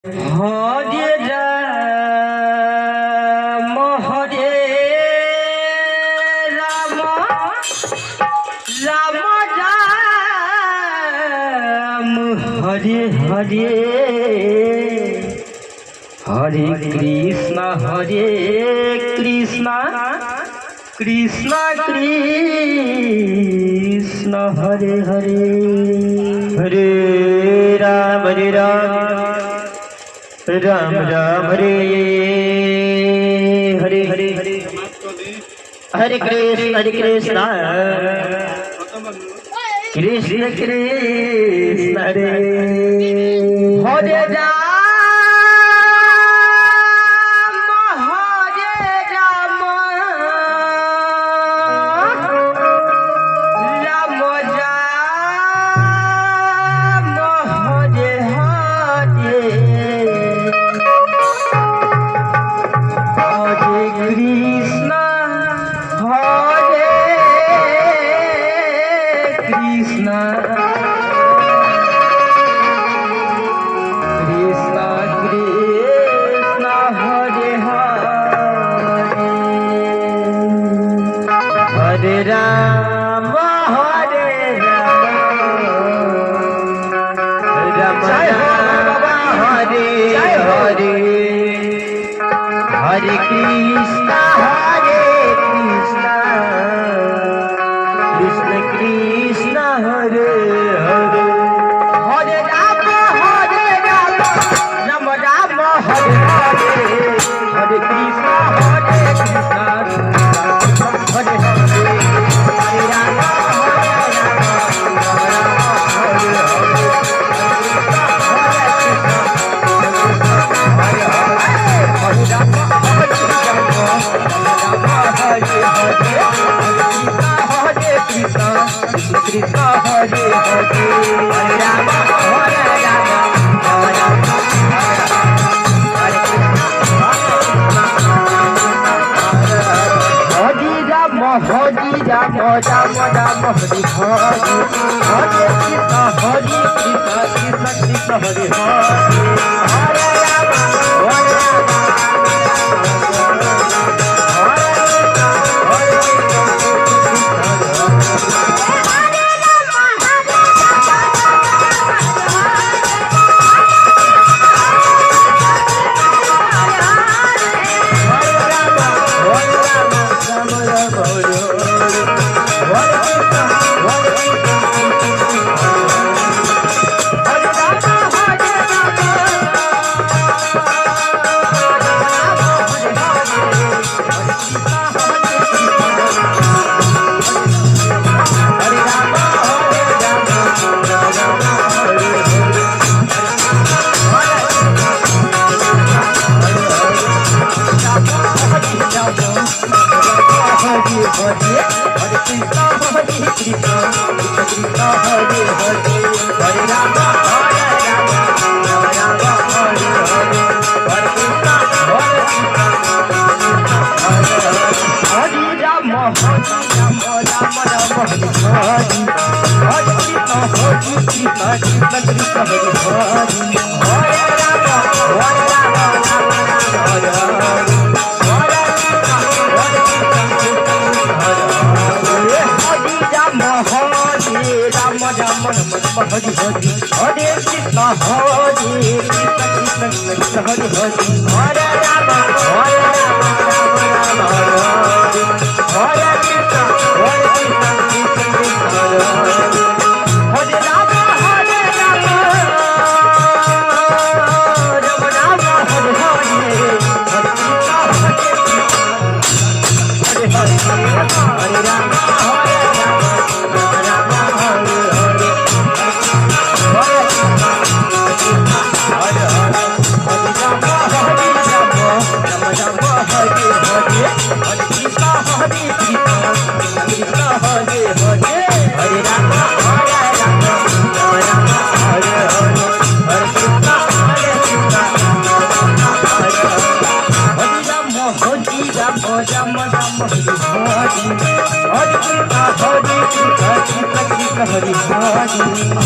Hare Ram Hare Ram Ram Ram Hare Hare Hare Krishna Krishna Krishna Hare Hare Hare Ram Ram Ram Hare Hare Hare Hare Hare Krishna Krishna Krishna Hare Hare Ram Hare Ram Hare Ram Ram Hare Hare Hare Krishna Krishna Krishna Hare Hare Hare Ram Ram Ram Hare Hare Hare Krishna Hare Krishna Hare Hare Hare Ram Ram Ram Hare Hare Hare Krishna Krishna Krishna Hare Hare Hare Hare Krishna Krishna Hare Hare Hare Ram Ram Hare Krishna Krishna Hare Hare Ram Hare Ram Ram Ram Hare Hare Hare Hare Hare Ram Hari Hari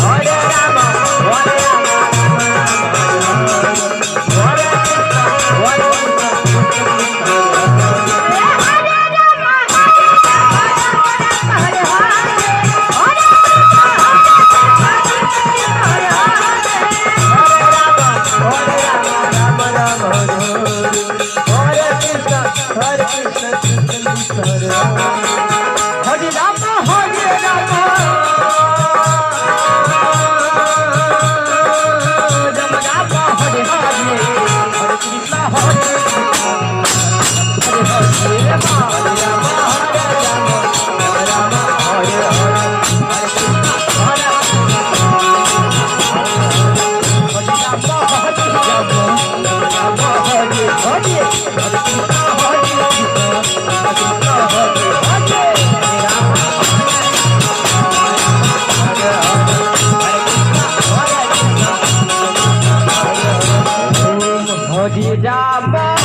Hare Ram जांभा